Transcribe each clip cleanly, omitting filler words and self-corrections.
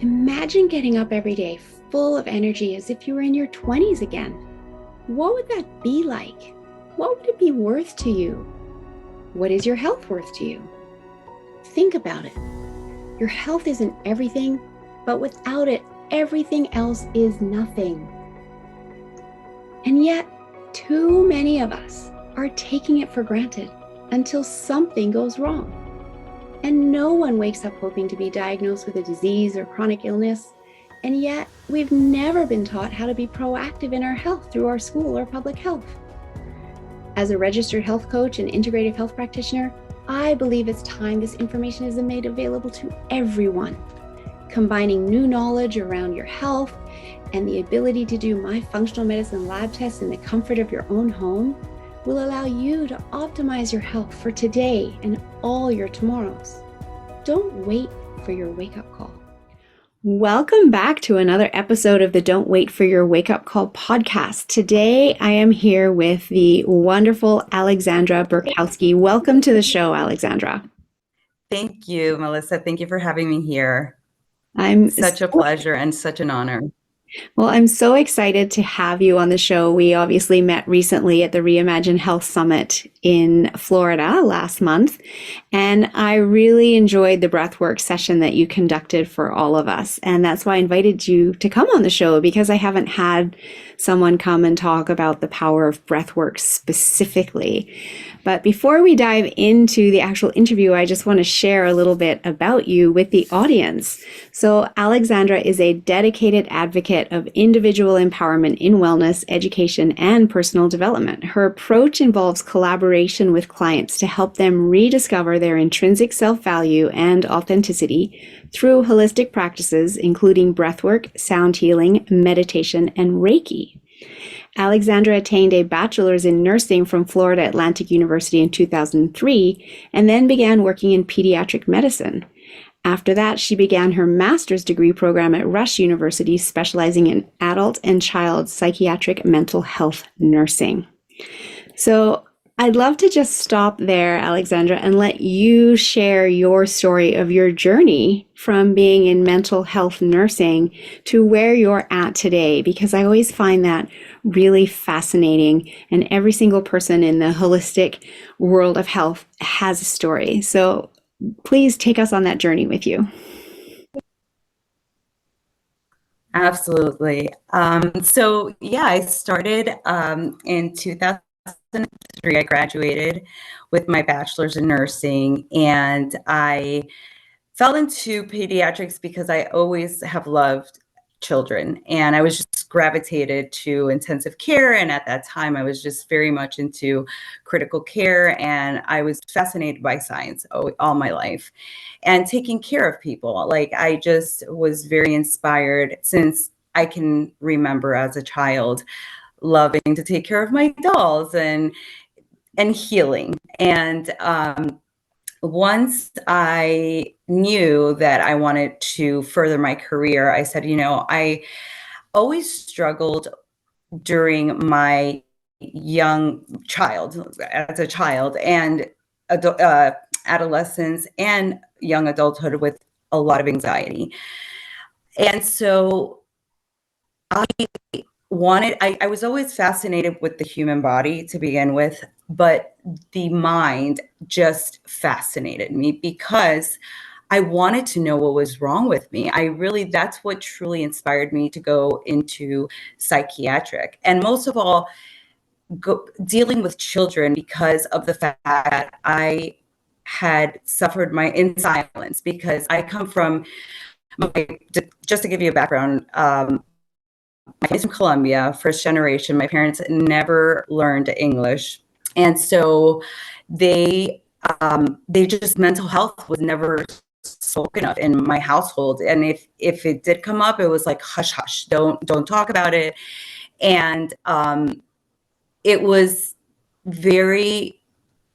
Imagine getting up every day full of energy as if you were in your 20s again. What would that be like? What would it be worth to you? What is your health worth to you? Think about it. Your health isn't everything, but without it, everything else is nothing. And yet, too many of us are taking it for granted until something goes wrong. And no one wakes up hoping to be diagnosed with a disease or chronic illness. And yet, we've never been taught how to be proactive in our health through our school or public health. As a registered health coach and integrative health practitioner, I believe it's time this information is made available to everyone. Combining new knowledge around your health and the ability to do my functional medicine lab tests in the comfort of your own home will allow you to optimize your health for today and all your tomorrows. Don't wait for your wake-up call. Welcome back to another episode of the Don't Wait for Your Wake-Up Call podcast. Today, I am here with the wonderful Alexandra Burkowsky. Welcome to the show, Alexandra. Thank you, Melissa. Thank you for having me here. I'm such a pleasure and such an honor. Well, I'm so excited to have you on the show. We obviously met recently at the Reimagine Health Summit in Florida last month, and I really enjoyed the breathwork session that you conducted for all of us. And that's why I invited you to come on the show, because I haven't had someone come and talk about the power of breathwork specifically. But before we dive into the actual interview, I just want to share a little bit about you with the audience. So Alexandra is a dedicated advocate of individual empowerment in wellness, education, and personal development. Her approach involves collaboration with clients to help them rediscover their intrinsic self-value and authenticity through holistic practices, including breathwork, sound healing, meditation, and Reiki. Alexandra attained a bachelor's in nursing from Florida Atlantic University in 2003 and then began working in pediatric medicine. After that, she began her master's degree program at Rush University, specializing in adult and child psychiatric mental health nursing. So I'd love to just stop there, Alexandra, and let you share your story of your journey from being in mental health nursing to where you're at today, because I always find that really fascinating, and every single person in the holistic world of health has a story. So please take us on that journey with you. Absolutely. I started in 2003. I graduated with my bachelor's in nursing, and I fell into pediatrics because I always have loved children, and I was just gravitated to intensive care. And at that time, I was just very much into critical care, and I was fascinated by science all my life and taking care of people. Like, I just was very inspired since I can remember as a child, loving to take care of my dolls and healing. And once I knew that I wanted to further my career, I said, I always struggled during my as a child and adolescence and young adulthood with a lot of anxiety. And so I was always fascinated with the human body to begin with, but the mind just fascinated me because I wanted to know what was wrong with me. That's what truly inspired me to go into psychiatric. And most of all, dealing with children, because of the fact that I had suffered in silence, because I come from, just to give you a background, my family's from Colombia, first generation. My parents never learned English. And so they just, mental health was never spoken of in my household. And if it did come up, it was like, hush, hush, don't talk about it. And it was very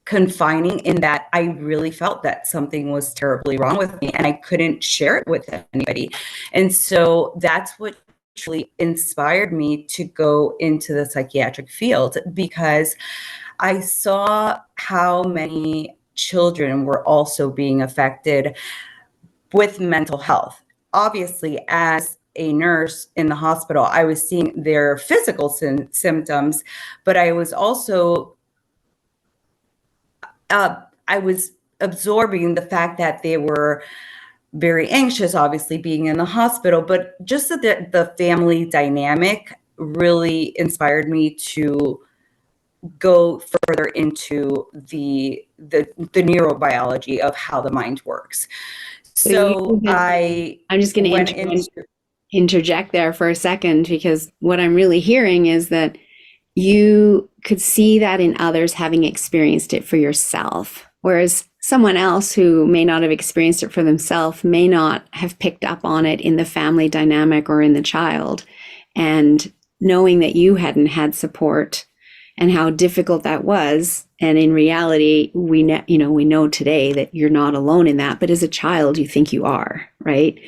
confining in that I really felt that something was terribly wrong with me and I couldn't share it with anybody. And so that's what truly inspired me to go into the psychiatric field, because I saw how many children were also being affected with mental health. obviously, as a nurse in the hospital, I was seeing their physical symptoms, but I was also I was absorbing the fact that they were very anxious, obviously being in the hospital, but just the family dynamic really inspired me to go further into the neurobiology of how the mind works. So you So had been, I I'm just going went to into interject there for a second, because what I'm really hearing is that you could see that in others having experienced it for yourself, whereas someone else who may not have experienced it for themselves may not have picked up on it in the family dynamic or in the child. And knowing that you hadn't had support and how difficult that was, and in reality, we know today that you're not alone in that, but as a child, you think you are, right?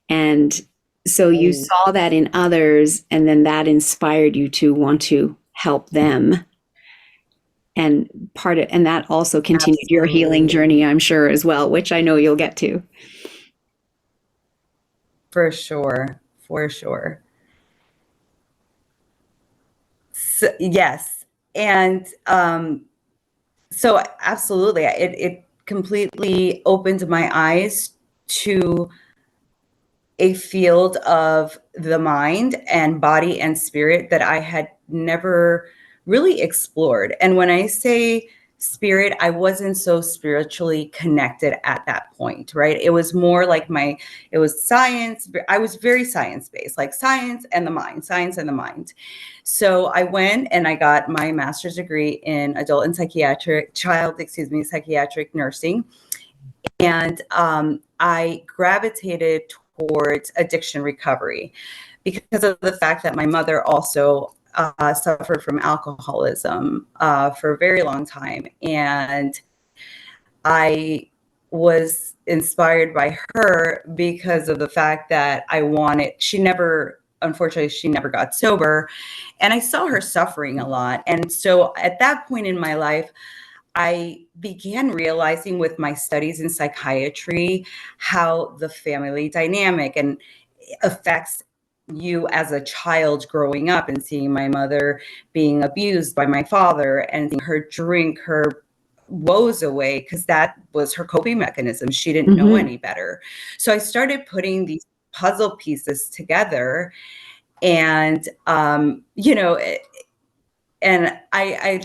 And so you saw that in others, and then that inspired you to want to help them. And and that also continued your healing absolutely, journey, I'm sure, as well, which I know you'll get to. for sure, for sure. So, yes, and so absolutely, it completely opened my eyes to a field of the mind and body and spirit that I had never really explored. And when I say spirit, I wasn't so spiritually connected at that point, right? It was more like it was science. I was very science based, like science and the mind, science and the mind. So I went and I got my master's degree in adult and psychiatric nursing. And I gravitated towards addiction recovery because of the fact that my mother also suffered from alcoholism for a very long time. And I was inspired by her because of the fact that unfortunately, she never got sober. And I saw her suffering a lot. And so at that point in my life, I began realizing with my studies in psychiatry how the family dynamic and affects you as a child growing up, and seeing my mother being abused by my father and seeing her drink her woes away because that was her coping mechanism. She didn't know Mm-hmm. any better. So I started putting these puzzle pieces together, and and I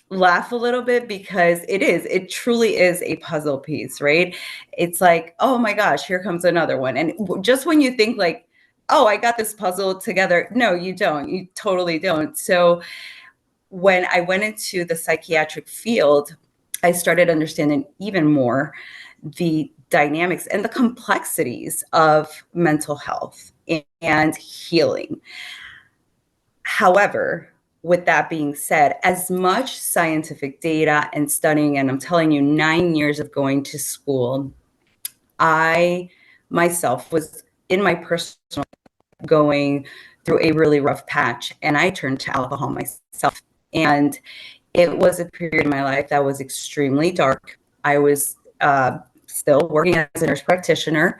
laugh a little bit because it truly is a puzzle piece, right? It's like, oh my gosh, here comes another one. And just when you think like, oh, I got this puzzle together, no, you don't. You totally don't. So when I went into the psychiatric field, I started understanding even more the dynamics and the complexities of mental health and healing. However, with that being said, as much scientific data and studying, and I'm telling you, 9 years of going to school, I myself was in my personal going through a really rough patch, and I turned to alcohol myself. And it was a period in my life that was extremely dark. I was still working as a nurse practitioner,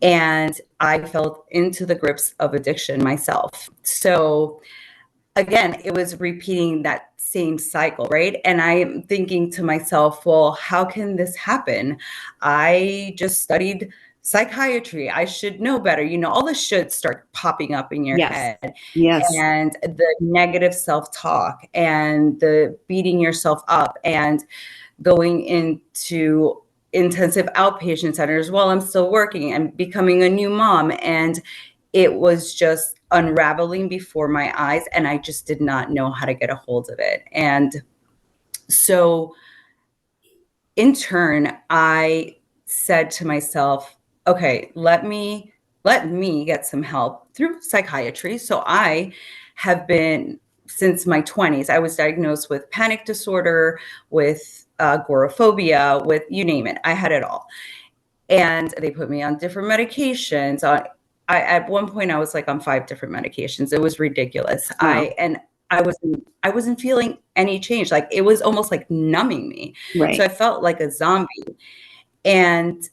and I fell into the grips of addiction myself. So again, it was repeating that same cycle, right? And I'm thinking to myself, well, how can this happen? I just studied psychiatry. I should know better. All the shoulds start popping up in your Yes. head, Yes. and the negative self-talk and the beating yourself up and going into intensive outpatient centers while I'm still working and becoming a new mom. And it was just unraveling before my eyes, and I just did not know how to get a hold of it. And so in turn, I said to myself, okay, let me get some help through psychiatry. So I have been, since my 20s, I was diagnosed with panic disorder, with agoraphobia, with you name it. I had it all. And they put me on different medications. At one point I was like on 5 different medications. It was ridiculous. Wow. I wasn't feeling any change. Like it was almost like numbing me. So Right. I felt like a zombie. And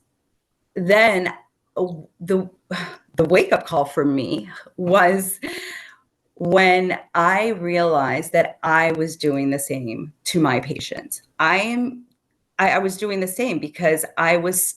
then the wake up call for me was when I realized that I was doing the same to my patients. I was doing the same because I was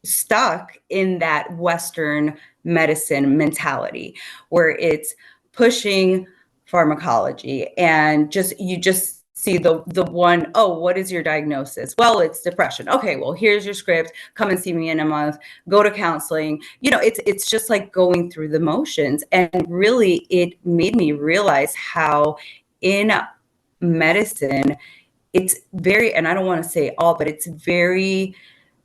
stuck in that Western medicine mentality where it's pushing pharmacology and you just see the one, oh, what is your diagnosis? Well, it's depression. Okay, well, here's your script. Come and see me in a month. Go to counseling. It's just like going through the motions. And really, it made me realize how in medicine, it's very, and I don't want to say all, but it's very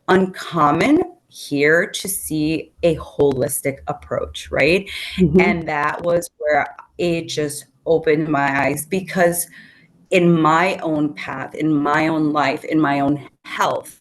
uncommon here to see a holistic approach, right? Mhm. And that was where it just opened my eyes, because in my own path, in my own life, in my own health,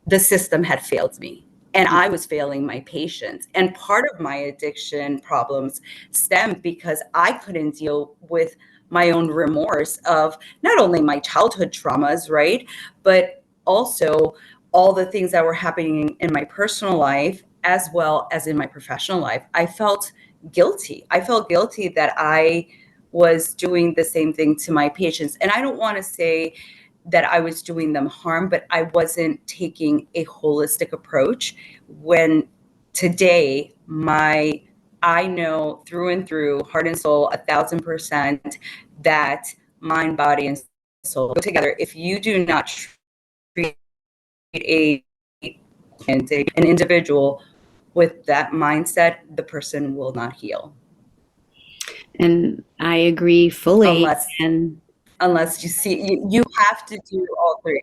the system had failed me and I was failing my patients. And part of my addiction problems stemmed because I couldn't deal with my own remorse of not only my childhood traumas, right? But also all the things that were happening in my personal life as well as in my professional life. I felt guilty. I felt guilty that I was doing the same thing to my patients. And I don't want to say that I was doing them harm, but I wasn't taking a holistic approach. When today, I know through and through, heart and soul, 1,000%, that mind, body, and soul go together. If you do not treat a an individual with that mindset, the person will not heal And I agree fully. unless And unless you have to do all three.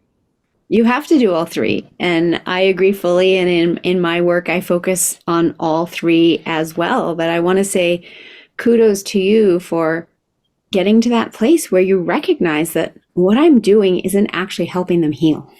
you have to do all three. And I agree fully. And in my work, I focus on all three as well. But I want to say kudos to you for getting to that place where you recognize that what I'm doing isn't actually helping them heal.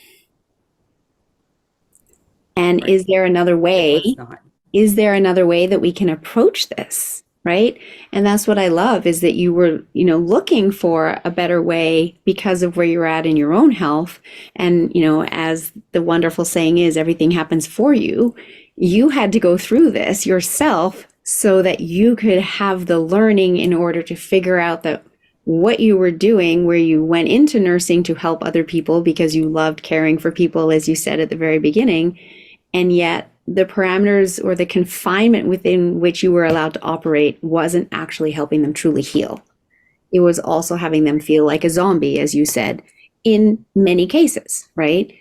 And Right. is there another It was way? not. Is there another way that we can approach this? Right. And that's what I love is that you were, looking for a better way because of where you're at in your own health. And, as the wonderful saying is, everything happens for you. You had to go through this yourself so that you could have the learning in order to figure out that what you were doing, where you went into nursing to help other people because you loved caring for people, as you said at the very beginning, and yet the parameters or the confinement within which you were allowed to operate wasn't actually helping them truly heal. It was also having them feel like a zombie, as you said, in many cases, right?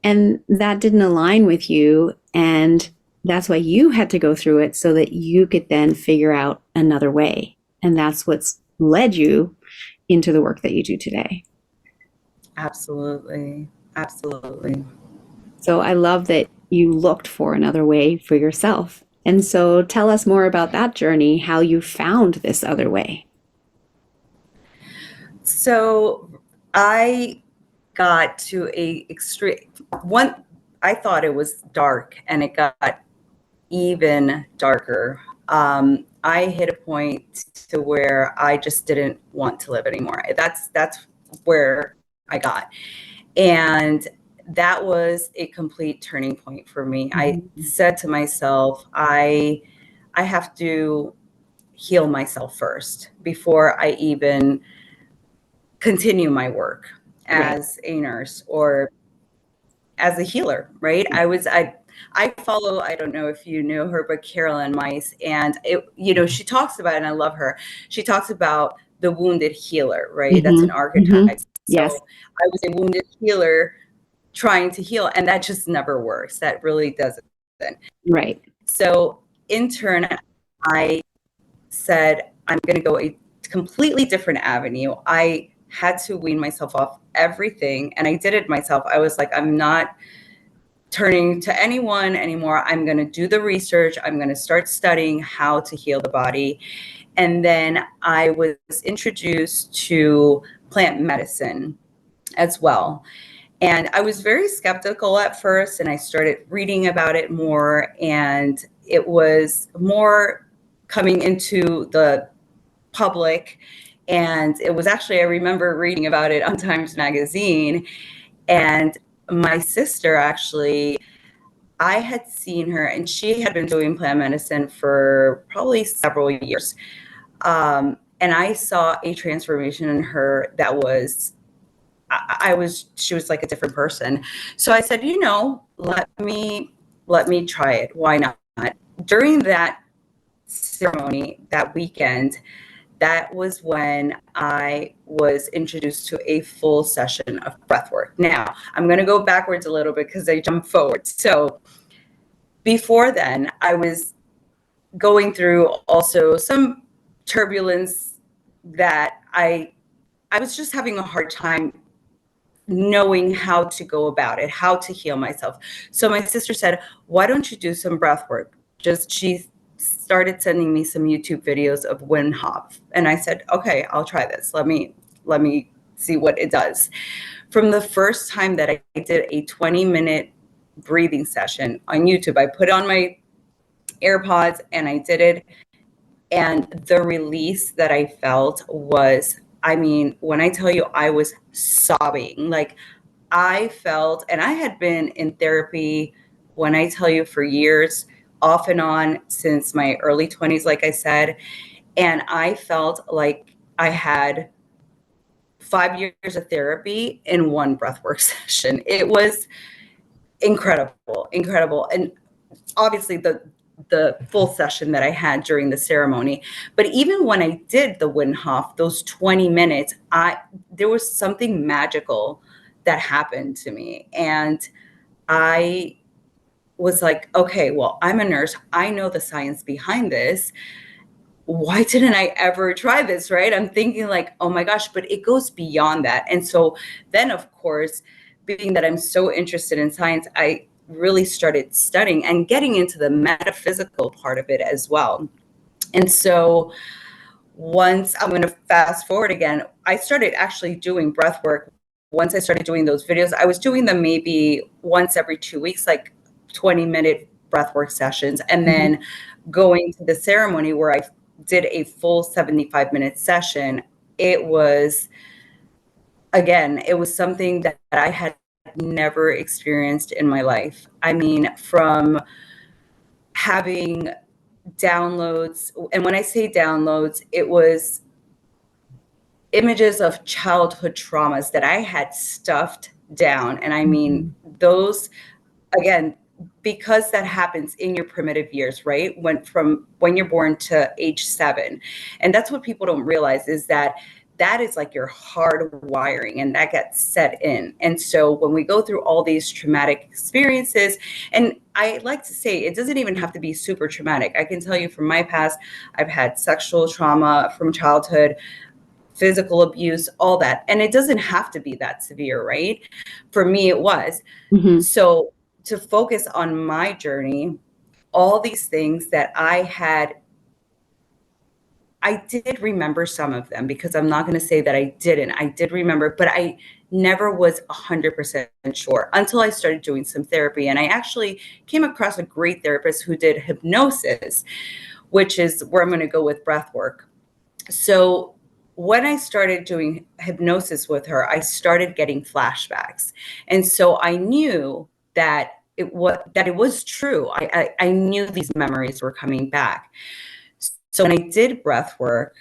And that didn't align with you. And that's why you had to go through it so that you could then figure out another way. And that's what's led you into the work that you do today. Absolutely. Absolutely. So I love that you looked for another way for yourself. And so tell us more about that journey, how you found this other way. So I got to a extreme one. I thought it was dark and it got even darker. I hit a point to where I just didn't want to live anymore. That's where I got. And that was a complete turning point for me. I Mm-hmm. said to myself, I have to heal myself first before I even continue my work Right. as a nurse or as a healer, right? I follow, I don't know if you know her, but Carolyn Mice, and she talks about, and I love her. She talks about the wounded healer, right? That's an Mm-hmm. Mm-hmm. archetype. So Yes. I was a wounded healer trying to heal, and that just never works. That really doesn't. Right. So in turn, I said, I'm going to go a completely different avenue. I had to wean myself off everything, and I did it myself. I was like, I'm not turning to anyone anymore. I'm going to do the research. I'm going to start studying how to heal the body. And then I was introduced to plant medicine as well. And I was very skeptical at first, and I started reading about it more, and it was more coming into the public. And it was actually, I remember reading about it on Times Magazine, and my sister actually I had seen her, and she had been doing plant medicine for probably several years. And I saw a transformation in her that was, she was like a different person. So I said, let me try it. Why not? During that ceremony, that weekend, that was when I was introduced to a full session of breath work. Now, I'm going to go backwards a little bit because I jumped forward. So before then, I was going through also some turbulence that I was just having a hard time knowing how to go about it, how to heal myself. So my sister said, "Why don't you do some breath work?" She started sending me some YouTube videos of Wim Hof, and I said, "Okay, I'll try this. Let me see what it does." From the first time that I did a 20-minute breathing session on YouTube, I put on my AirPods and I did it. And the release that I felt was, I mean, when I tell you I was sobbing, like I felt, and I had been in therapy, when I tell you, for years, off and on since my early 20s, like I said. And I felt like I had 5 years of therapy in one breathwork session. It was incredible, incredible. And obviously the full session that I had during the ceremony. But even when I did the Wim Hof, those 20 minutes, there was something magical that happened to me. And I was like, okay, well, I'm a nurse. I know the science behind this. Why didn't I ever try this, right? I'm thinking like, oh my gosh, but it goes beyond that. And so then, of course, being that I'm so interested in science, I really started studying and getting into the metaphysical part of it as well. And so once, I'm going to fast forward again, I started actually doing breath work. Once I started doing those videos, I was doing them maybe once every 2 weeks, like 20-minute breath work sessions. And then going to the ceremony where I did a full 75-minute session, it was, again, it was something that I had never experienced in my life. I mean, from having downloads, and when I say downloads, it was images of childhood traumas that I had stuffed down. And I mean, those, again, because that happens in your primitive years, right? From when you're born to age 7. And that's what people don't realize, is that that is like your hard wiring, and that gets set in. And so when we go through all these traumatic experiences, and I like to say it doesn't even have to be super traumatic. I can tell you from my past, I've had sexual trauma from childhood, physical abuse, all that. And it doesn't have to be that severe, right? For me, it was. Mm-hmm. So to focus on my journey, all these things that I did remember some of them, because I'm not going to say that I didn't. I did remember, but I never was 100% sure until I started doing some therapy. And I actually came across a great therapist who did hypnosis, which is where I'm going to go with breath work. So when I started doing hypnosis with her, I started getting flashbacks. And so I knew that it was true. I knew these memories were coming back. So when I did breath work,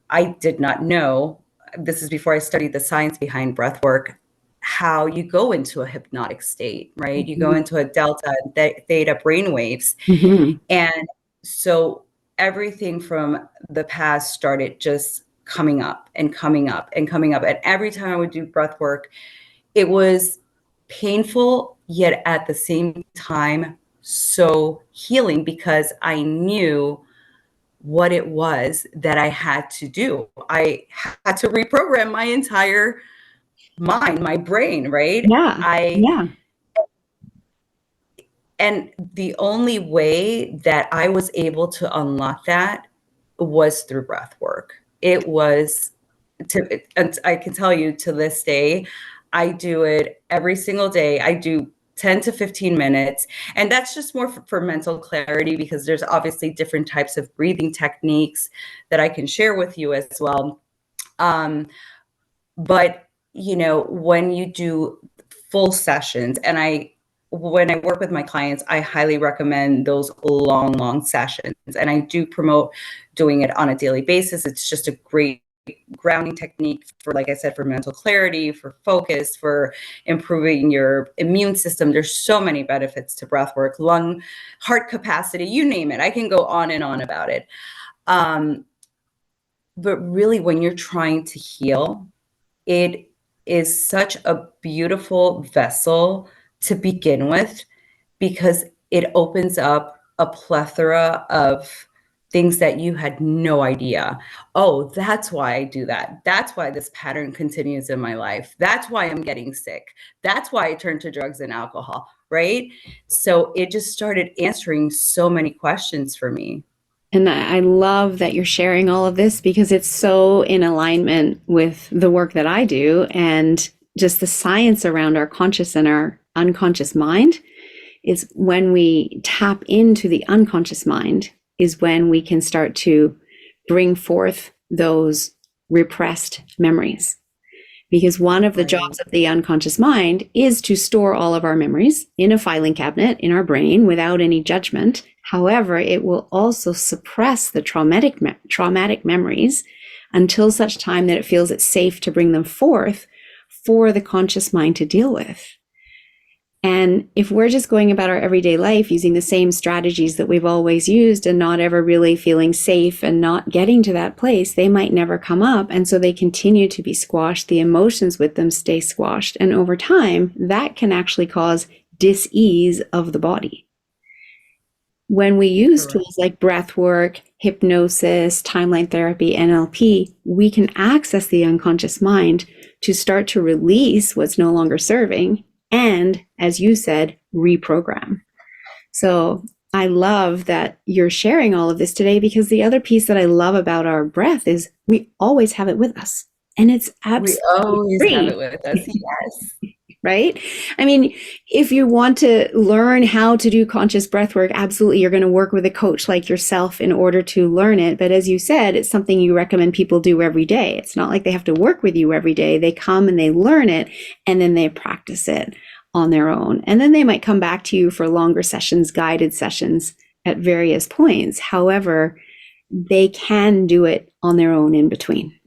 I did not know, this is before I studied the science behind breath work, how you go into a hypnotic state, right? You go into a delta and theta brainwaves. Mm-hmm. And so everything from the past started just coming up and coming up and coming up. And every time I would do breath work, it was painful, yet at the same time, so healing, because I knew what it was that I had to do. I had to reprogram my entire mind, my brain, right? Yeah. Yeah. And the only way that I was able to unlock that was through breath work. It was, and I can tell you, to this day, I do it every single day. I do 10 to 15 minutes. And that's just more for mental clarity, because there's obviously different types of breathing techniques that I can share with you as well. But, when you do full sessions, and when I work with my clients, I highly recommend those long sessions. And I do promote doing it on a daily basis. It's just a great grounding technique for, like I said, for mental clarity, for focus, for improving your immune system. There's so many benefits to breath work, lung, heart capacity, you name it. I can go on and on about it. But really, when you're trying to heal, it is such a beautiful vessel to begin with, because it opens up a plethora of things that you had no idea. Oh, that's why I do that. That's why this pattern continues in my life. That's why I'm getting sick. That's why I turn to drugs and alcohol, right? So it just started answering so many questions for me. And I love that you're sharing all of this because it's so in alignment with the work that I do and just the science around our conscious and our unconscious mind. Is when we tap into the unconscious mind is when we can start to bring forth those repressed memories. Because one of the jobs of the unconscious mind is to store all of our memories in a filing cabinet in our brain without any judgment. However, it will also suppress the traumatic memories until such time that it feels it's safe to bring them forth for the conscious mind to deal with. And if we're just going about our everyday life using the same strategies that we've always used and not ever really feeling safe and not getting to that place, they might never come up. And so they continue to be squashed. The emotions with them stay squashed. And over time, that can actually cause dis-ease of the body. When we use tools like breath work, hypnosis, timeline therapy, NLP, we can access the unconscious mind to start to release what's no longer serving and, as you said, reprogram. So I love that you're sharing all of this today, because the other piece that I love about our breath is we always have it with us. And it's absolutely We always free. have it with us. Yes. Right? I mean, if you want to learn how to do conscious breath work, absolutely, you're going to work with a coach like yourself in order to learn it. But as you said, it's something you recommend people do every day. It's not like they have to work with you every day. They come and they learn it, and then they practice it on their own. And then they might come back to you for longer sessions, guided sessions at various points. However, they can do it on their own in between.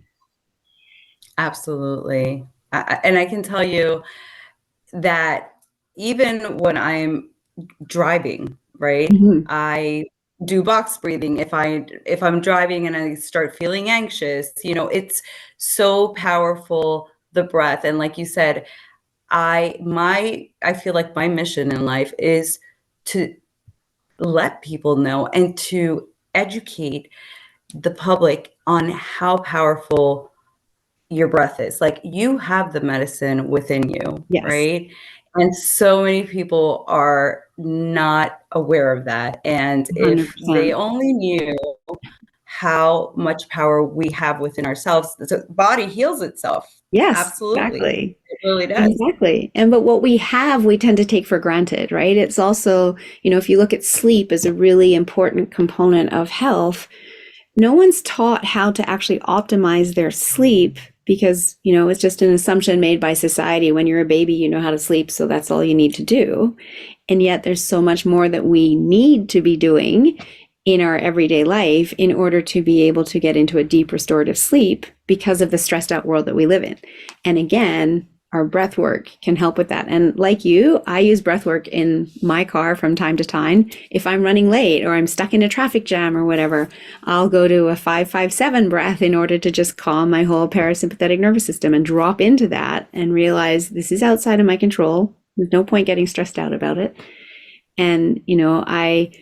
Absolutely. And I can tell you that even when I'm driving, right, I do box breathing. If I'm driving and I start feeling anxious, it's so powerful, the breath. And like you said, I feel like my mission in life is to let people know and to educate the public on how powerful your breath is. Like, you have the medicine within you, Yes. right? And so many people are not aware of that. And if 100%. they only knew how much power we have within ourselves, the body heals itself. Yes, Absolutely. exactly. It really does. Exactly. And but what we have, we tend to take for granted, right? It's also, if you look at sleep as a really important component of health, no one's taught how to actually optimize their sleep because, it's just an assumption made by society. When you're a baby, you know how to sleep, so that's all you need to do. And yet there's so much more that we need to be doing in our everyday life in order to be able to get into a deep restorative sleep because of the stressed out world that we live in. And again, our breath work can help with that. And like you, I use breath work in my car from time to time. If I'm running late or I'm stuck in a traffic jam or whatever, I'll go to a 5-5-7 breath in order to just calm my whole parasympathetic nervous system and drop into that and realize this is outside of my control. There's no point getting stressed out about it. And, I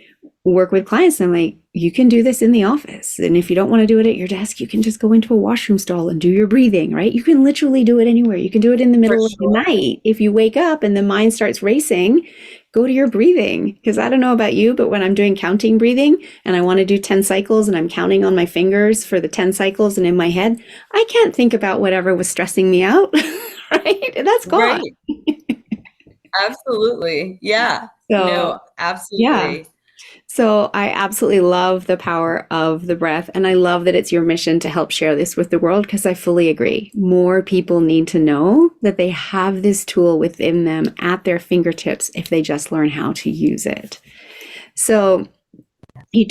work with clients and I'm like, you can do this in the office. And if you don't want to do it at your desk, you can just go into a washroom stall and do your breathing, right? You can literally do it anywhere. You can do it in the middle of the night. If you wake up and the mind starts racing, go to your breathing. Because I don't know about you, but when I'm doing counting breathing and I want to do 10 cycles and I'm counting on my fingers for the 10 cycles and in my head, I can't think about whatever was stressing me out, right? That's gone. Right. Absolutely. Yeah. So, No, absolutely. yeah. So I absolutely love the power of the breath, and I love that it's your mission to help share this with the world because I fully agree. More people need to know that they have this tool within them at their fingertips if they just learn how to use it. So you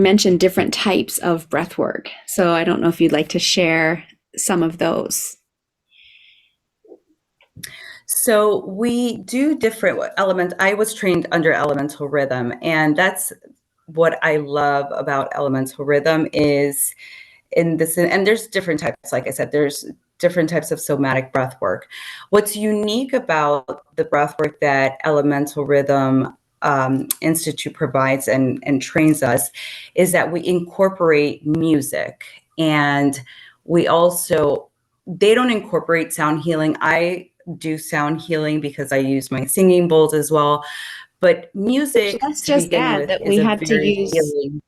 mentioned different types of breath work. So I don't know if you'd like to share some of those. So we do different elements. I was trained under elemental rhythm, and that's what I love about elemental rhythm is in this, and there's different types. Like I said, there's different types of somatic breath work. What's unique about the breath work that Elemental Rhythm Institute provides and trains us is that we incorporate music, and we also, they don't incorporate sound healing. I do sound healing because I use my singing bowls as well. But music Let's to just begin add with that is we a had to very use, healing.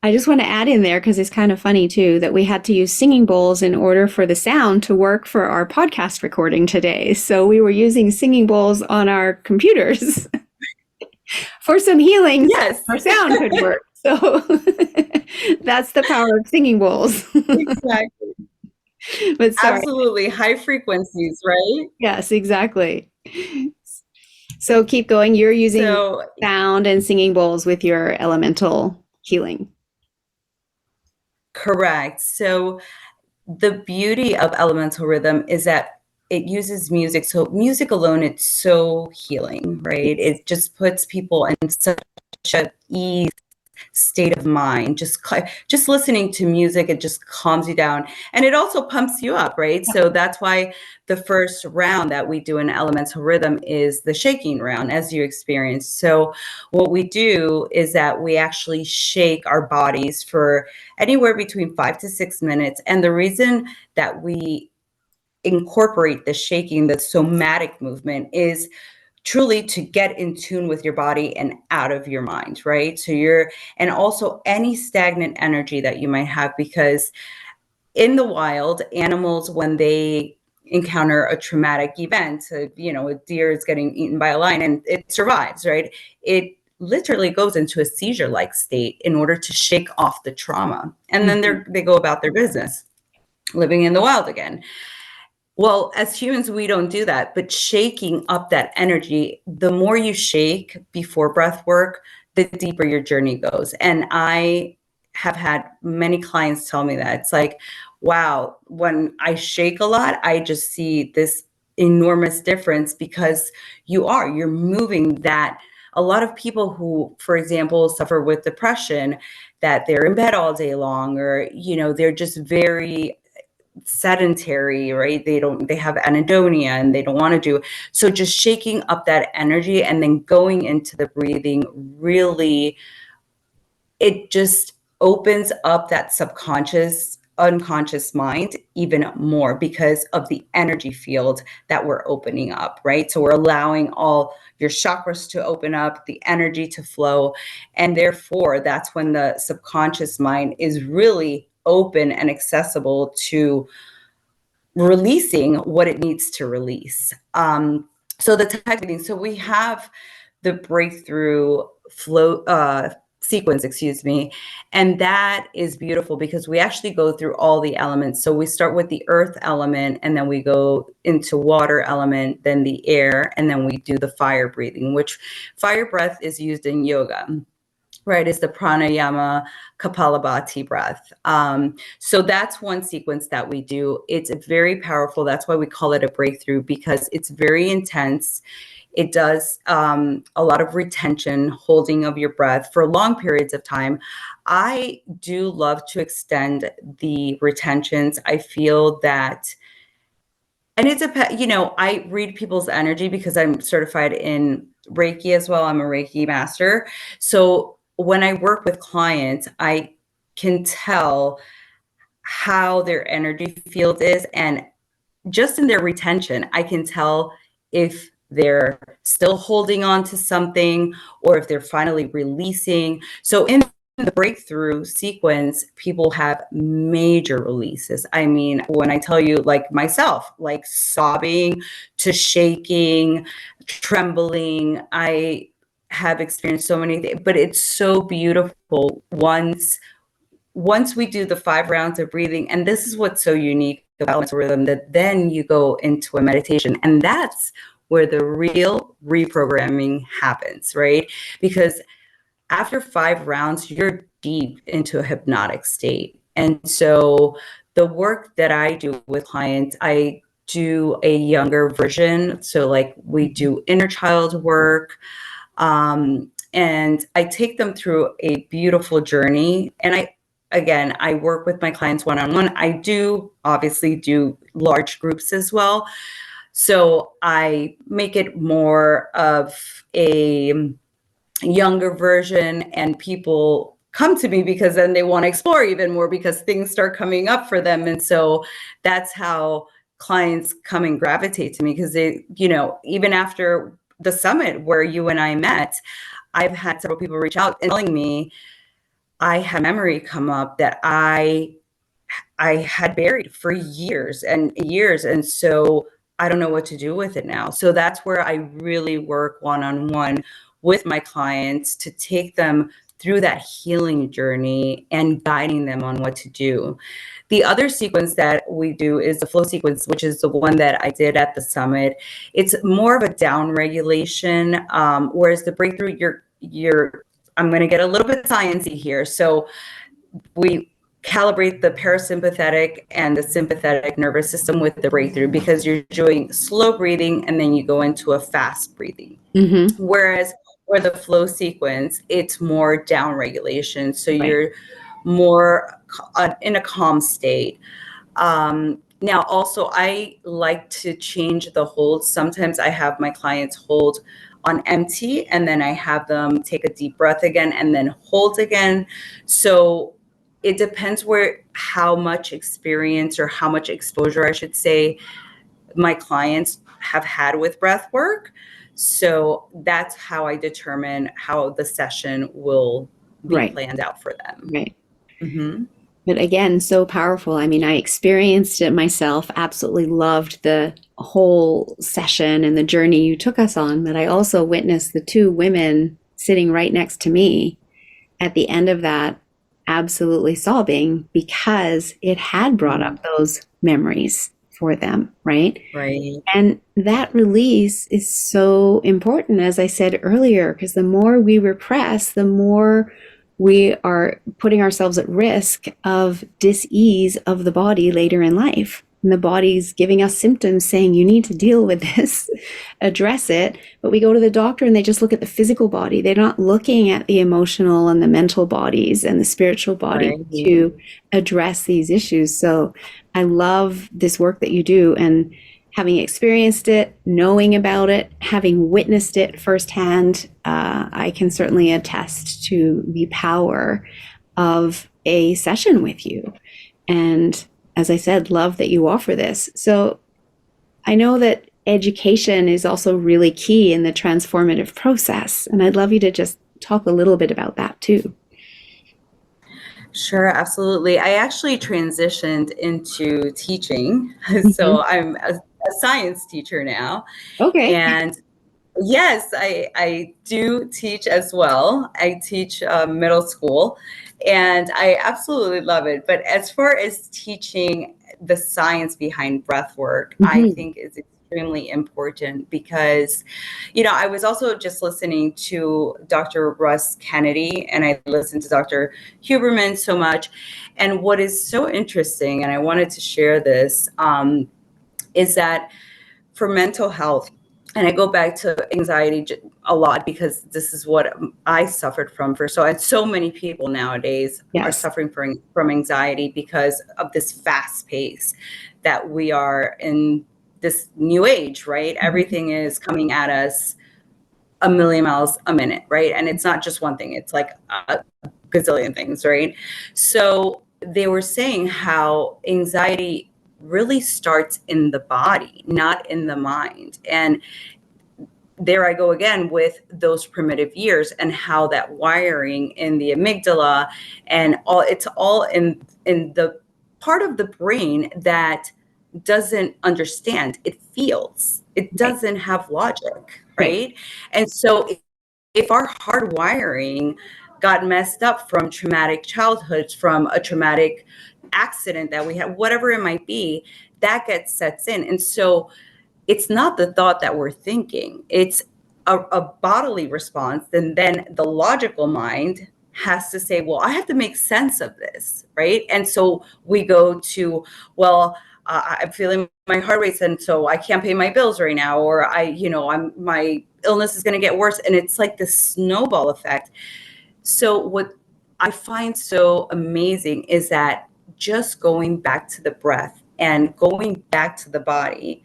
I just want to add in there because it's kind of funny too that we had to use singing bowls in order for the sound to work for our podcast recording today. So we were using singing bowls on our computers for some healing so Yes, our sound could work. So that's the power of singing bowls. exactly. But sorry. Absolutely. High frequencies, right? Yes, exactly. So keep going. You're using So, sound and singing bowls with your elemental healing. correct. So, the beauty of elemental rhythm is that it uses music. So, music alone, it's so healing, right? It just puts people in such a ease state of mind. Just listening to music, it just calms you down, and it also pumps you up, right? So that's why the first round that we do in elemental rhythm is the shaking round, as you experienced. So what we do is that we actually shake our bodies for anywhere between 5 to 6 minutes, and the reason that we incorporate the shaking, the somatic movement, is truly to get in tune with your body and out of your mind, right? So and also any stagnant energy that you might have, because in the wild, animals, when they encounter a traumatic event, a deer is getting eaten by a lion and it survives, right? It literally goes into a seizure-like state in order to shake off the trauma. And then they go about their business, living in the wild again. Well, as humans, we don't do that, but shaking up that energy, the more you shake before breath work, the deeper your journey goes. And I have had many clients tell me that it's like, wow, when I shake a lot, I just see this enormous difference because you're moving that. A lot of people who, for example, suffer with depression, that they're in bed all day long, or, they're just very sedentary, right? They have anhedonia and they don't want to do. So just shaking up that energy and then going into the breathing, really, it just opens up that unconscious mind even more because of the energy field that we're opening up, right? So we're allowing all your chakras to open up, the energy to flow. And therefore, that's when the subconscious mind is really open and accessible to releasing what it needs to release. So the type of thing, so we have the breakthrough flow sequence, excuse me, and that is beautiful because we actually go through all the elements. So we start with the earth element, and then we go into water element, then the air, and then we do the fire breathing, which fire breath is used in yoga. Right, is the pranayama Kapalabhati breath. So that's one sequence that we do. It's very powerful. That's why we call it a breakthrough, because it's very intense. It does a lot of retention, holding of your breath for long periods of time. I do love to extend the retentions. I feel that, and it's I read people's energy because I'm certified in Reiki as well. I'm a Reiki master. So when I work with clients, I can tell how their energy field is. And just in their retention, I can tell if they're still holding on to something or if they're finally releasing. So in the breakthrough sequence, people have major releases. I mean, when I tell you, like myself, like sobbing to shaking, trembling, have experienced so many things, but it's so beautiful once we do the 5 rounds of breathing. And this is what's so unique about elemental rhythm, that then you go into a meditation, and that's where the real reprogramming happens, right? Because after 5 rounds, you're deep into a hypnotic state. And so the work that I do with clients, I do a younger version. So like we do inner child work, and I take them through a beautiful journey. And I work with my clients one-on-one. I do obviously do large groups as well. So I make it more of a younger version, and people come to me because then they want to explore even more, because things start coming up for them. And so that's how clients come and gravitate to me, because they, even after the summit where you and I met, I've had several people reach out and telling me I had memory come up that I had buried for years and years. And so I don't know what to do with it now. So that's where I really work one-on-one with my clients, to take them through that healing journey and guiding them on what to do. The other sequence that we do is the flow sequence, which is the one that I did at the summit. It's more of a down regulation, whereas the breakthrough, I'm going to get a little bit sciencey here. So we calibrate the parasympathetic and the sympathetic nervous system with the breakthrough, because you're doing slow breathing and then you go into a fast breathing. Mm-hmm. Whereas for the flow sequence, it's more down regulation. So Right. you're more in a calm state. Now, also, I like to change the hold. Sometimes I have my clients hold on empty, and then I have them take a deep breath again and then hold again. So it depends how much experience, or how much exposure, I should say, my clients have had with breath work. So that's how I determine how the session will be Right. planned out for them. Right. Mm-hmm. But again, so powerful. I mean, I experienced it myself, absolutely loved the whole session and the journey you took us on. But I also witnessed the two women sitting right next to me at the end of that, absolutely sobbing, because it had brought up those memories for them, right? Right. And that release is so important, as I said earlier, because the more we repress, the more we are putting ourselves at risk of dis-ease of the body later in life. And the body's giving us symptoms saying, you need to deal with this, address it. But we go to the doctor and they just look at the physical body. They're not looking at the emotional and the mental bodies and the spiritual body Right. to address these issues. So I love this work that you do, and having experienced it, knowing about it, having witnessed it firsthand, I can certainly attest to the power of a session with you. And as I said, love that you offer this. So I know that education is also really key in the transformative process. And I'd love you to just talk a little bit about that too. Sure, absolutely. I actually transitioned into teaching. So Mm-hmm. I'm a science teacher now. Okay. And yes, I do teach as well. I teach middle school, and I absolutely love it. But as far as teaching the science behind breath work, I Mm-hmm. think is extremely important, because, I was also just listening to Dr. Russ Kennedy, and I listened to Dr. Huberman so much. And what is so interesting, and I wanted to share this, is that for mental health, and I go back to anxiety a lot, because this is what I suffered from and so many people nowadays are Yes. suffering from anxiety because of this fast pace that we are in, this new age, right? Everything is coming at us a million miles a minute, right? And it's not just one thing, it's like a gazillion things, right? So they were saying how anxiety really starts in the body, not in the mind. And there I go again with those primitive years, and how that wiring in the amygdala and it's all in the part of the brain that doesn't understand. It feels, it Right. doesn't have logic, Right. right? And so if our hardwiring got messed up from traumatic childhoods, from a traumatic accident that we had, whatever it might be, that gets sets in. And so it's not the thought that we're thinking, it's a bodily response. And then the logical mind has to say, well, I have to make sense of this, right? And so we go to, well, I'm feeling my heart rates, and so I can't pay my bills right now, or my illness is going to get worse. And it's like this snowball effect. So what I find so amazing is that just going back to the breath and going back to the body,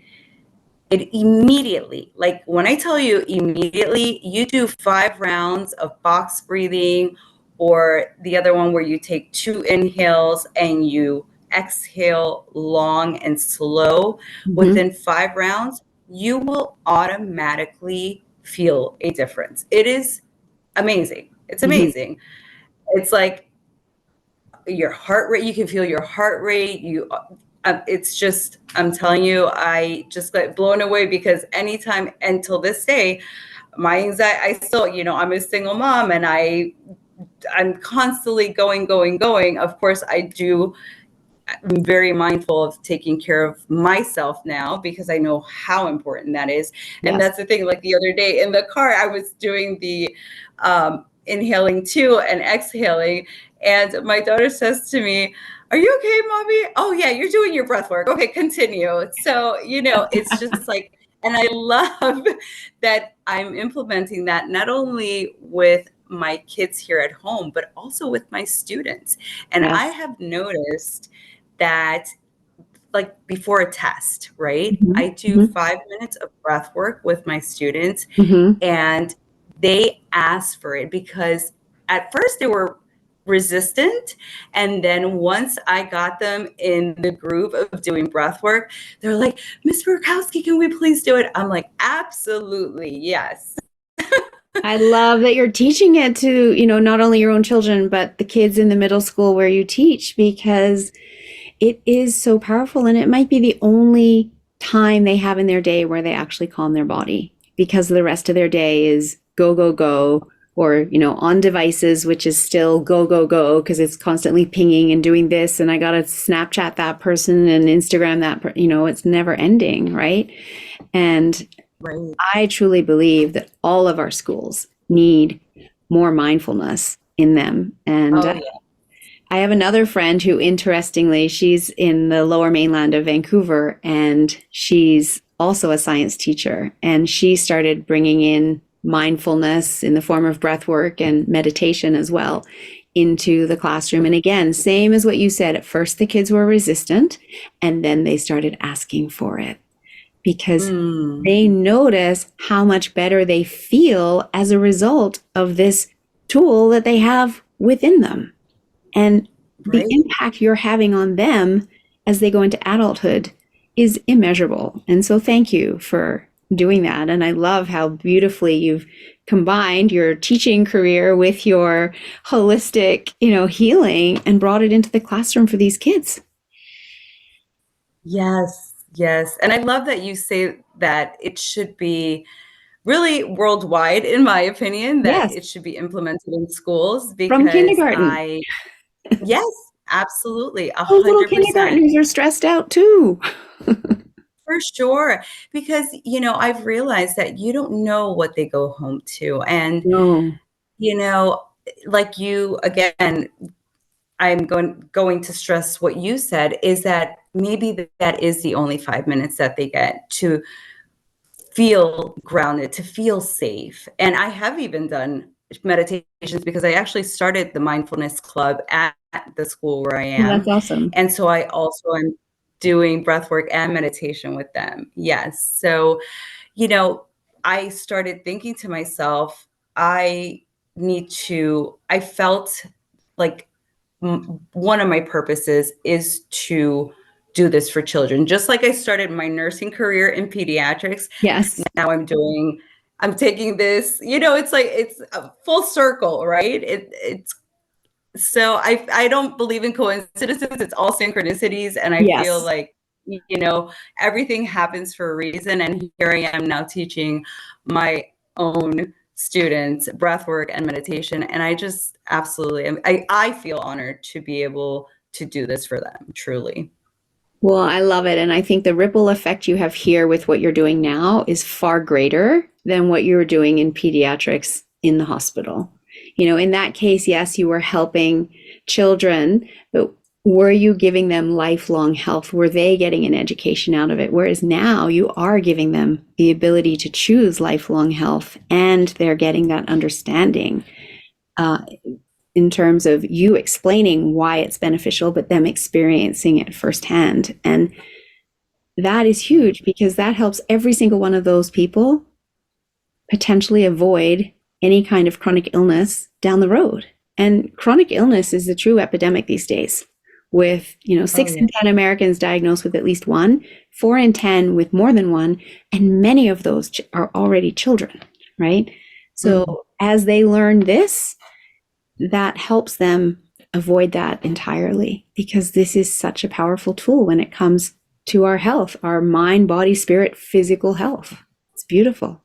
it immediately, like when I tell you immediately, you do 5 rounds of box breathing, or the other one where you take 2 inhales and you exhale long and slow, Mm-hmm. within 5 rounds, you will automatically feel a difference. It is amazing. It's Mm-hmm. amazing. It's like your heart rate, you can feel your heart rate. It's just, I'm telling you, I just got blown away, because anytime until this day, my anxiety, I still, I'm a single mom, and I'm constantly going. Of course, I'm very mindful of taking care of myself now, because I know how important that is. And Yes. that's the thing, like the other day in the car, I was doing the inhaling 2 and exhaling. And my daughter says to me, "Are you okay, mommy?" "Oh yeah, you're doing your breath work. Okay, continue." So, it's just like, and I love that I'm implementing that not only with my kids here at home, but also with my students. And I Yes. have noticed that, like before a test, right? Mm-hmm. I do Mm-hmm. 5 minutes of breath work with my students, Mm-hmm. and they ask for it, because at first they were resistant. And then once I got them in the groove of doing breath work, they're like, "Miss Burkowsky, can we please do it?" I'm like, "Absolutely, yes." I love that you're teaching it to, not only your own children, but the kids in the middle school where you teach, because it is so powerful. And it might be the only time they have in their day where they actually calm their body, because the rest of their day is go, go, go, or, on devices, which is still go, go, go, because it's constantly pinging and doing this. And I got to Snapchat that person and Instagram it's never ending, right? And Right. I truly believe that all of our schools need more mindfulness in them. And Oh yeah. I have another friend who, interestingly, she's in the lower mainland of Vancouver, and she's also a science teacher. And she started bringing in mindfulness in the form of breath work and meditation as well into the classroom. And again, same as what you said, at first the kids were resistant, and then they started asking for it, because Mm, they notice how much better they feel as a result of this tool that they have within them. And the right. impact you're having on them as they go into adulthood is immeasurable. And so thank you for doing that. And I love how beautifully you've combined your teaching career with your holistic, healing, and brought it into the classroom for these kids. Yes, yes. And I love that you say that it should be really worldwide, in my opinion, that Yes, it should be implemented in schools, from because kindergarten. yes, absolutely, Those little 100%. kindergartners are stressed out too. For sure. Because, I've realized that you don't know what they go home to. And, No. you know, like you, again, I'm going to stress what you said, is that maybe that is the only 5 minutes that they get to feel grounded, to feel safe. And I have even done meditations, because I actually started the mindfulness club at the school where I Oh, that's am. awesome. And so I also am doing breath work and meditation with them. Yes. So, you know, I started thinking to myself, I felt like one of my purposes is to do this for children. Just like I started my nursing career in pediatrics, Yes. now I'm taking this, it's like, it's a full circle, right? It's so I don't believe in coincidences. It's all synchronicities. And I feel Yes. like, everything happens for a reason. And here I am now teaching my own students breathwork and meditation, and I just absolutely I feel honored to be able to do this for them, truly. Well, I love it. And I think the ripple effect you have here with what you're doing now is far greater than what you were doing in pediatrics in the hospital. You know, in that case, yes, you were helping children, but were you giving them lifelong health? Were they getting an education out of it? Whereas now you are giving them the ability to choose lifelong health, and they're getting that understanding. In terms of you explaining why it's beneficial, but them experiencing it firsthand. And that is huge because that helps every single one of those people potentially avoid any kind of chronic illness down the road. And chronic illness is a true epidemic these days, with 6 in 10 Americans diagnosed with at least one, 4 in 10 with more than one, and many of those are already children, right? So as they learn this, that helps them avoid that entirely, because this is such a powerful tool when it comes to our health, our mind, body, spirit, physical health. It's beautiful.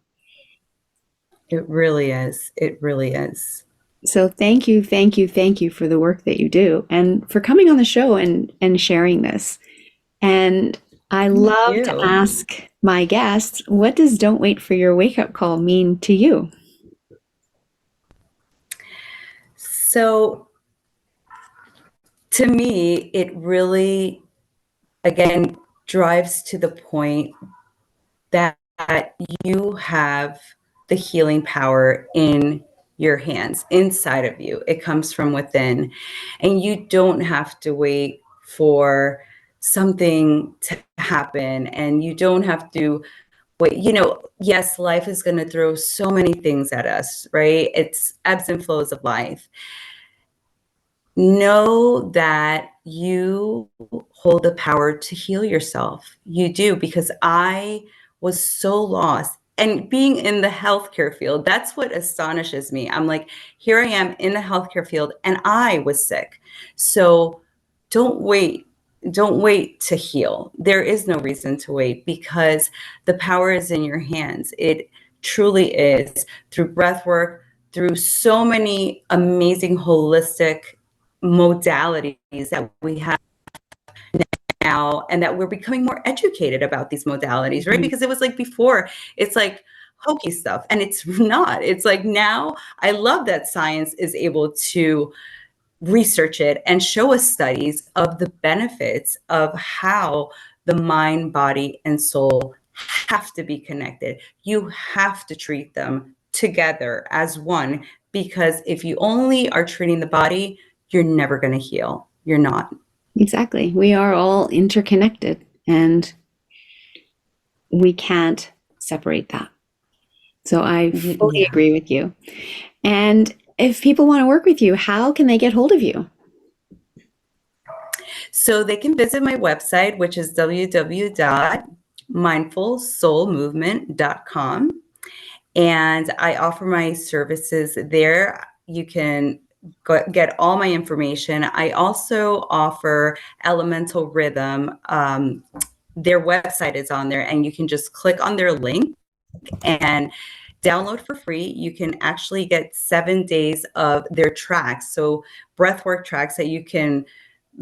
It really is. It really is. So thank you, thank you, thank you for the work that you do and for coming on the show and sharing this. And I love to ask my guests, what does "Don't wait for your wake-up call" mean to you? So to me, it really, again, drives to the point that you have the healing power in your hands, inside of you. It comes from within, and you don't have to wait for something to happen, and you don't have to wait. Yes, life is going to throw so many things at us, right? It's ebbs and flows of life. Know that you hold the power to heal yourself. You do, because I was so lost. And being in the healthcare field, that's what astonishes me. I'm like, here I am in the healthcare field and I was sick. So don't wait. Don't wait to heal. There is no reason to wait, because the power is in your hands. It truly is, through breath work, through so many amazing holistic modalities that we have now, and that we're becoming more educated about these modalities, right? Because it was like before, it's like hokey stuff, and it's not. It's like now I love that science is able to research it and show us studies of the benefits of how the mind, body, and soul have to be connected. You have to treat them together as one, because if you only are treating the body, you're never going to heal. You're not. Exactly. We are all interconnected, and we can't separate that. So I fully agree with you. And if people want to work with you, how can they get hold of you? So they can visit my website, which is www.mindfulsoulmovement.com. And I offer my services there. You can get all my information. I also offer Elemental Rhythm. Their website is on there, and you can just click on their link and download for free. You can actually get 7 days of their tracks. So breathwork tracks that you can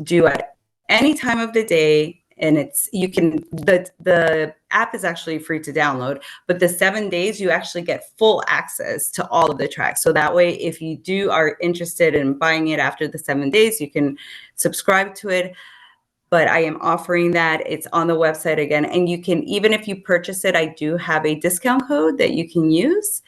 do at any time of the day. And the app is actually free to download, but the 7 days you actually get full access to all of the tracks. So that way, if you are interested in buying it after the 7 days, you can subscribe to it. But I am offering that. It's on the website again. And you can, even if you purchase it, I do have a discount code that you can use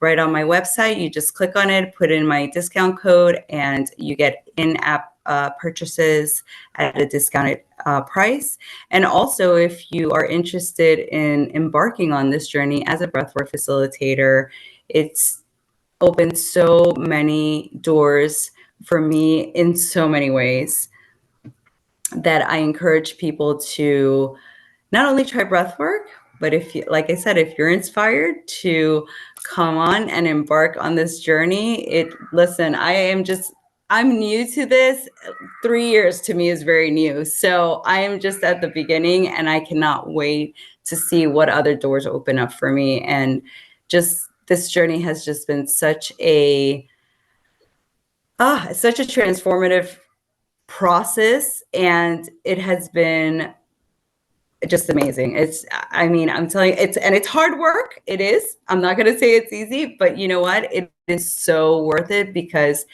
right on my website. You just click on it, put in my discount code, and you get in-app purchases at a discounted price. And also, if you are interested in embarking on this journey as a breathwork facilitator, it's opened so many doors for me in so many ways that I encourage people to not only try breath work, but if you, like I said, if you're inspired to come on and embark on this journey, listen, I'm new to this. 3 years to me is very new. So I am just at the beginning, and I cannot wait to see what other doors open up for me. And just this journey has just been such a transformative process, and it has been just amazing. I mean, I'm telling you, it's hard work. It is. I'm not going to say it's easy, but you know what? It is so worth it because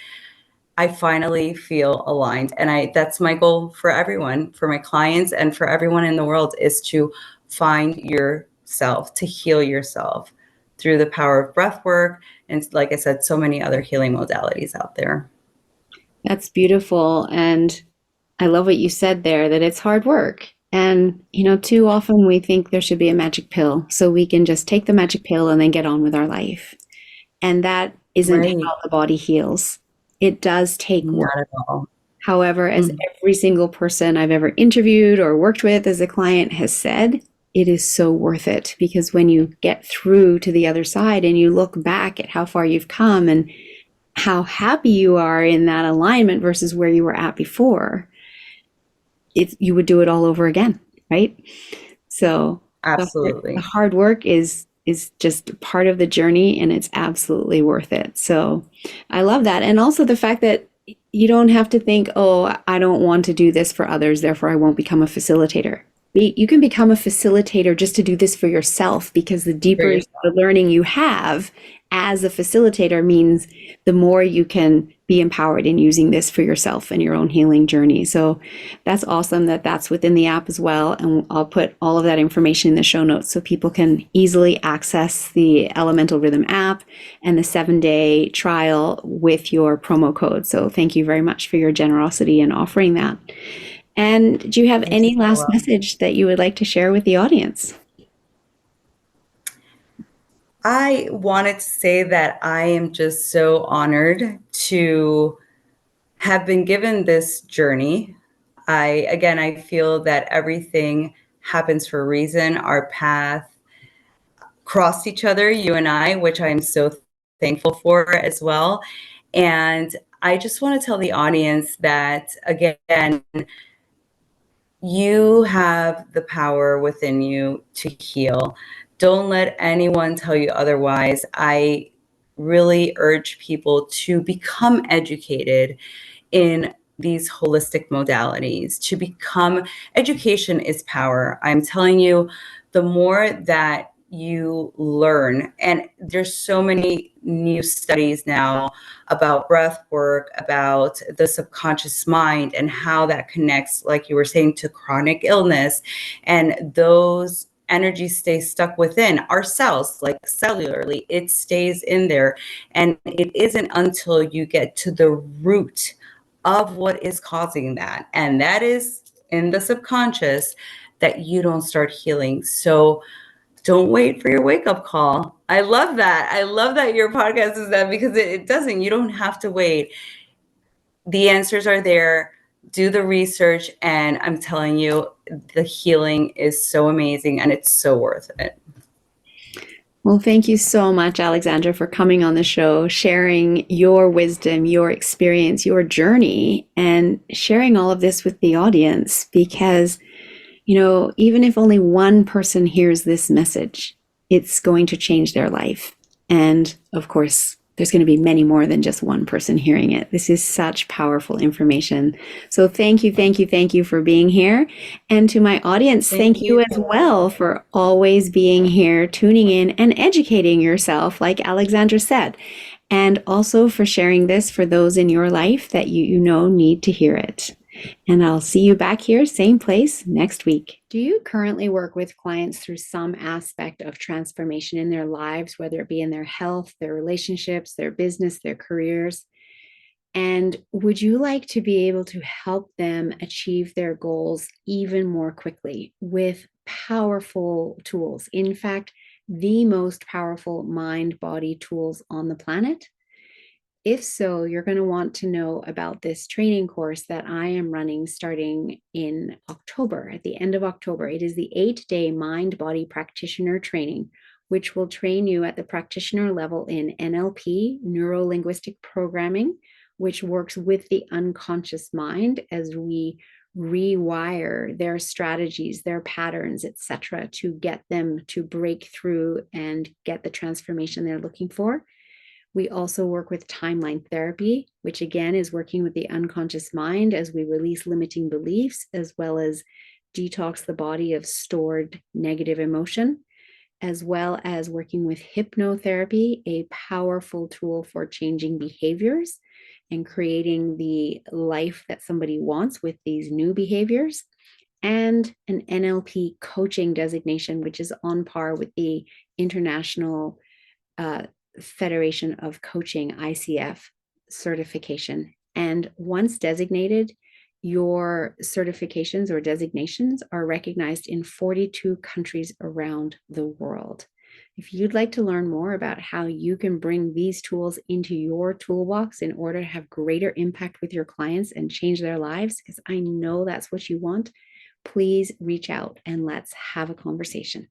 I finally feel aligned. And that's my goal for everyone, for my clients and for everyone in the world, is to find yourself, to heal yourself through the power of breath work. And like I said, so many other healing modalities out there. That's beautiful. And I love what you said there, that it's hard work. And, too often we think there should be a magic pill so we can just take the magic pill and then get on with our life. And that isn't Right. how the body heals. It does take work. Not at all. However, as Mm. every single person I've ever interviewed or worked with as a client has said, it is so worth it, because when you get through to the other side and you look back at how far you've come and how happy you are in that alignment versus where you were at before, you would do it all over again, right? So the Absolutely. hard work is just part of the journey, and it's absolutely worth it. So I love that. And also the fact that you don't have to think, oh, I don't want to do this for others, therefore I won't become a facilitator. You can become a facilitator just to do this for yourself, because the For deeper the yourself. learning you have as a facilitator means the more you can be empowered in using this for yourself and your own healing journey. So that's awesome that that's within the app as well. And I'll put all of that information in the show notes so people can easily access the Elemental Rhythm app and the 7-day trial with your promo code. So thank you very much for your generosity in offering that. And do you have You're any so last welcome. message that you would like to share with the audience? I wanted to say that I am just so honored to have been given this journey. I feel that everything happens for a reason. Our path crossed each other, you and I, which I'm so thankful for as well. And I just want to tell the audience that, again, you have the power within you to heal. Don't let anyone tell you otherwise. I really urge people to become educated in these holistic modalities. Education is power. I'm telling you, the more that you learn, and there's so many new studies now about breath work, about the subconscious mind and how that connects, like you were saying, to chronic illness, and those energies stay stuck within our cells, like cellularly, it stays in there. And it isn't until you get to the root of what is causing that, and that is in the subconscious, that you don't start healing. So don't wait for your wake up call. I love that. I love that your podcast is that, because it doesn't, you don't have to wait. The answers are there. Do the research. And I'm telling you, the healing is so amazing and it's so worth it. Well, thank you so much, Alexandra, for coming on the show, sharing your wisdom, your experience, your journey, and sharing all of this with the audience. Because, even if only one person hears this message, it's going to change their life. And of course, there's going to be many more than just one person hearing it. This is such powerful information. So thank you, thank you, thank you for being here. And to my audience, Thank thank you you. as well for always being here, tuning in and educating yourself, like Alexandra said. And also for sharing this for those in your life that you know need to hear it. And I'll see you back here, same place, next week. Do you currently work with clients through some aspect of transformation in their lives, whether it be in their health, their relationships, their business, their careers? And would you like to be able to help them achieve their goals even more quickly with powerful tools? In fact, the most powerful mind body tools on the planet? If so, you're going to want to know about this training course that I am running starting in October, at the end of October. It is the 8-day Mind Body Practitioner training, which will train you at the practitioner level in NLP, neuro linguistic programming, which works with the unconscious mind as we rewire their strategies, their patterns, etc., to get them to break through and get the transformation they're looking for. We also work with timeline therapy, which again is working with the unconscious mind as we release limiting beliefs, as well as detox the body of stored negative emotion, as well as working with hypnotherapy, a powerful tool for changing behaviors and creating the life that somebody wants with these new behaviors, and an NLP coaching designation, which is on par with the International Federation of Coaching, ICF certification. And once designated, your certifications or designations are recognized in 42 countries around the world. If you'd like to learn more about how you can bring these tools into your toolbox in order to have greater impact with your clients and change their lives, because I know that's what you want, please reach out and let's have a conversation.